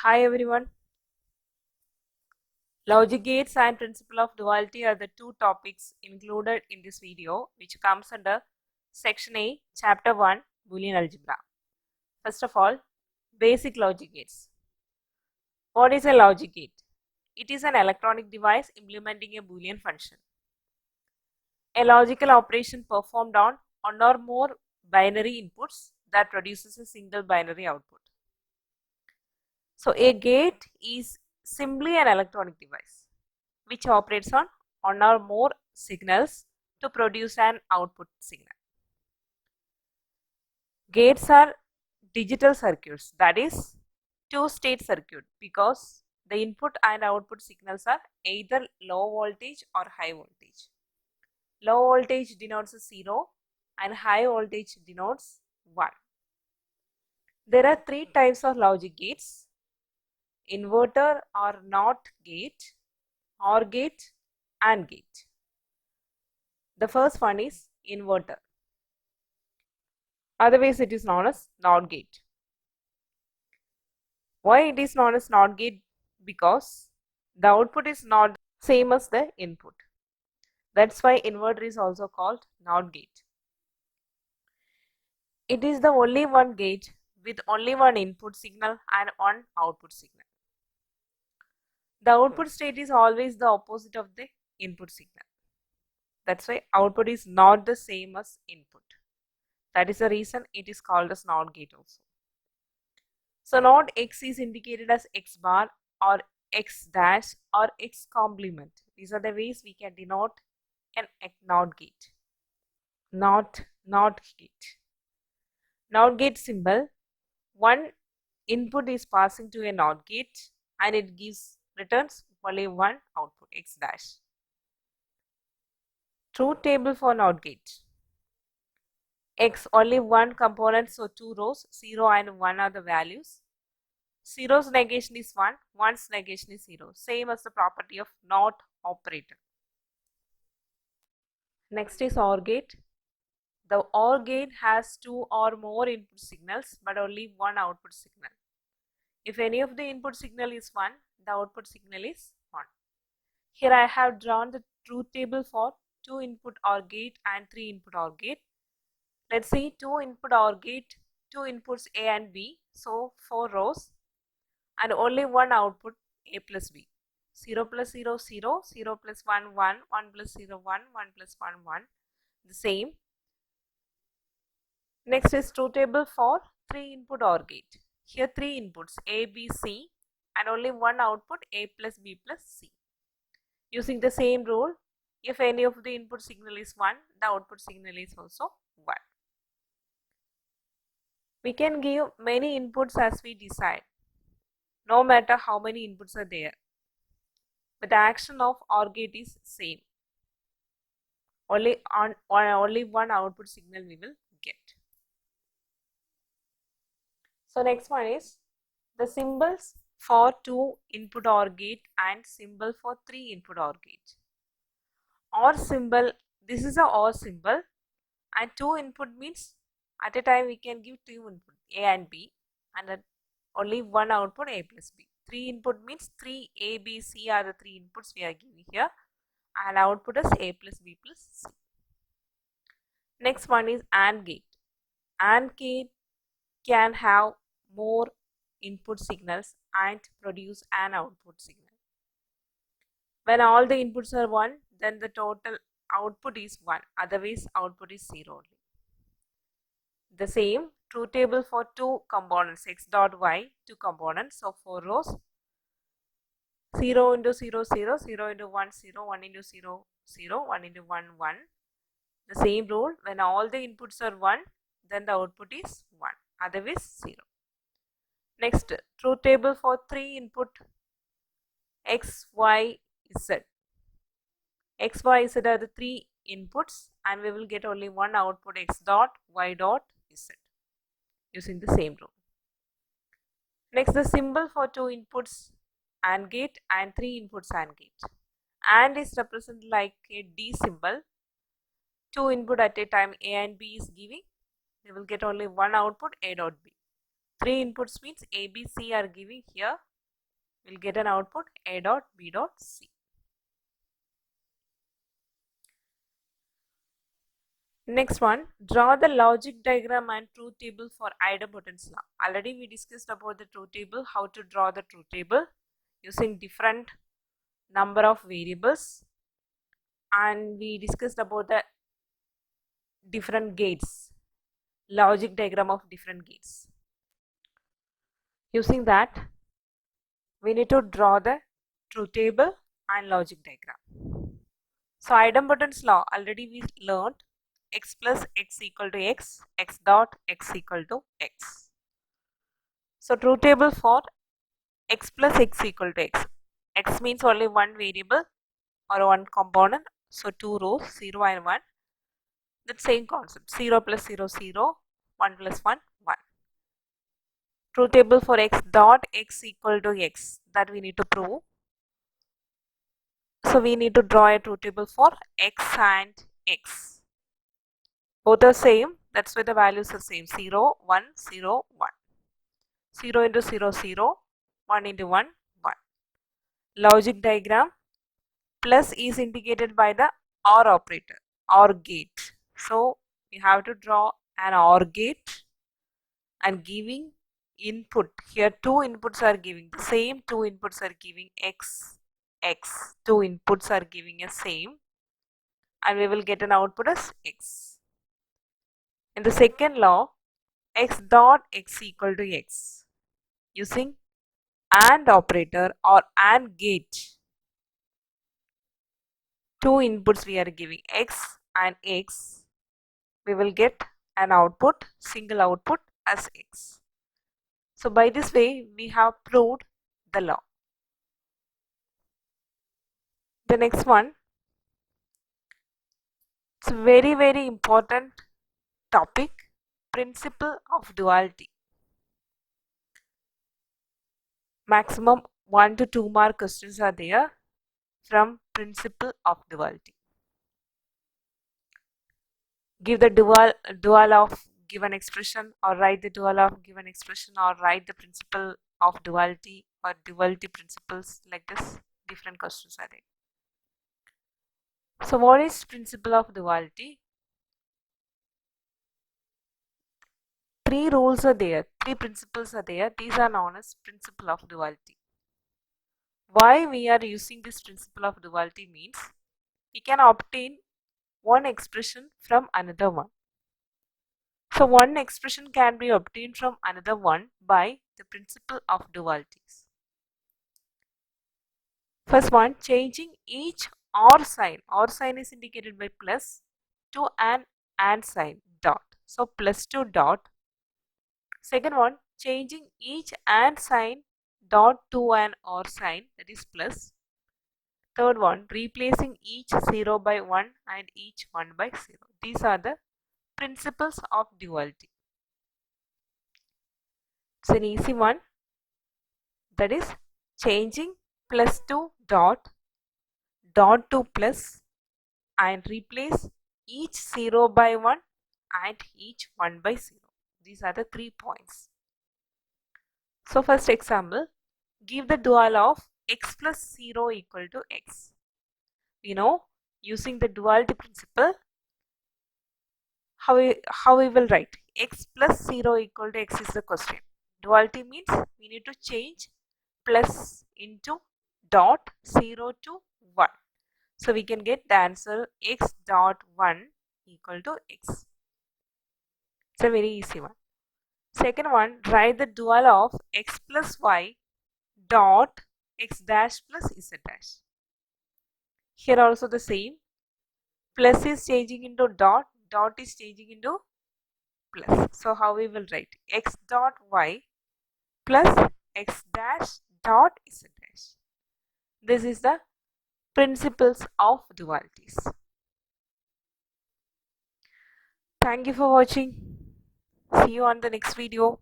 Hi everyone. Logic gates and principle of duality are the two topics included in this video, which comes under section A, chapter 1, Boolean algebra. First of all, basic logic gates. What is a logic gate? It is an electronic device implementing a Boolean function. A logical operation performed on one or more binary inputs that produces a single binary output. So a gate is simply an electronic device which operates on one or more signals to produce an output signal. Gates are digital circuits, that is two-state circuit, because the input and output signals are either low voltage or high voltage. Low voltage denotes 0 and high voltage denotes 1. There are three types of logic gates: inverter or NOT gate, OR gate, AND gate. The first one is inverter. Otherwise, it is known as NOT gate. Why it is known as NOT gate? Because the output is not same as the input. That's why inverter is also called NOT gate. It is the only one gate with only one input signal and one output signal. The output state is always the opposite of the input signal. That's why output is not the same as input. That is the reason it is called as NOT gate also. So NOT X is indicated as X bar or X dash or X complement. These are the ways we can denote an NOT gate. NOT gate. NOT gate symbol. One input is passing to a NOT gate and it returns only one output, X dash. Truth table for NOT gate. X only one component, so two rows, 0 and 1 are the values. 0's negation is 1, 1's negation is 0, same as the property of NOT operator. Next is OR gate. The OR gate has two or more input signals but only one output signal. If any of the input signal is 1, the output signal is 1. Here I have drawn the truth table for 2 input OR gate and 3 input OR gate. Let's see 2 input OR gate, 2 inputs A and B, so 4 rows and only one output A plus B. 0 plus 0, 0, 0 plus 1, 1, 1 plus 0, 1, 1 plus 1, 1. The same. Next is truth table for 3 input OR gate. Here 3 inputs A, B, C and only one output A plus B plus C. Using the same rule, if any of the input signal is 1, the output signal is also 1. We can give many inputs as we decide, no matter how many inputs are there. But the action of OR gate is same. Only one output signal we will get. So next one is the symbols for 2 input OR gate and symbol for 3 input OR gate. OR symbol, this is a OR symbol, and 2 input means at a time we can give 2 input A and B and only one output A plus B. 3 input means 3 A, B, C are the 3 inputs we are giving here and output is A plus B plus C. Next one is AND gate. AND gate can have more input signals and produce an output signal. When all the inputs are 1, then the total output is 1, otherwise output is 0 only. The same truth table for 2 components, X dot Y, 2 components, so 4 rows, 0 into 0, 0, 0 into 1, 0, 1 into 0, 0, 1 into 1, 1. The same rule, when all the inputs are 1, then the output is 1, otherwise 0. Next, truth table for 3 input X, Y, Z. X, Y, Z are the 3 inputs and we will get only one output, X dot, Y dot, Z, using the same rule. Next, the symbol for 2 inputs AND gate and 3 inputs AND gate. AND is represented like a D symbol. 2 input at a time A and B is giving, we will get only one output A dot B. 3 inputs means A, B, C are giving here, We'll get an output A dot B dot C. Next one, draw the logic diagram and truth table for idempotence law. Already we discussed about the truth table, how to draw the truth table using different number of variables, and we discussed about the different gates, logic diagram of different gates. Using that, we need to draw the truth table and logic diagram. So idempotence law, already we learned x plus x equal to x, x dot x equal to x. So truth table for x plus x equal to x. X means only one variable or one component. So two rows, 0 and 1. That same concept, 0 plus 0, 0, 1 plus 1, 1. Truth table for x dot x equal to x, that we need to prove. So we need to draw a truth table for x and x. Both are same, that's why the values are same, 0, 1, 0, 1. 0 into 0, 0, 1 into 1, 1. Logic diagram, plus is indicated by the OR operator, OR gate. So we have to draw an OR gate and giving input. Here two inputs are giving, the same two inputs are giving x, x. Two inputs are giving a same, and we will get an output as x. In the second law, x dot x equal to x. Using AND operator or AND gate, two inputs we are giving x and x, we will get an output, single output as x. So by this way we have proved the law. The next one, it's a very important topic, principle of duality. Maximum 1 to 2 mark questions are there from principle of duality. Give the dual of given expression, or write the dual of given expression, or write the principle of duality or duality principles, like this. Different questions are there. So what is principle of duality? Three rules are there, three principles are there. These are known as principle of duality. Why we are using this principle of duality means we can obtain one expression from another one. So one expression can be obtained from another one by the principle of dualities. First one, changing each OR sign. OR sign is indicated by plus to an AND sign, dot. So plus 2 dot. Second one, changing each AND sign dot to an OR sign, that is plus. Third one, replacing each 0 by 1 and each 1 by 0. These are the principles of duality. It's an easy one, that is changing plus 2 dot to plus and replace each 0 by 1 and each 1 by 0. These are the 3 points. So first example, give the dual of x plus 0 equal to x. You know, using the duality principle, how we will write x plus 0 equal to x is the question. Duality means we need to change plus into dot 0 to 1. So we can get the answer x dot 1 equal to x. It's a very easy one. Second one, write the dual of x plus y dot x dash plus z dash. Here also the same. Plus is changing into dot, dot is changing into plus. So how we will write x dot y plus x dash dot z dash. This is the principles of dualities. Thank you for watching. See you on the next video.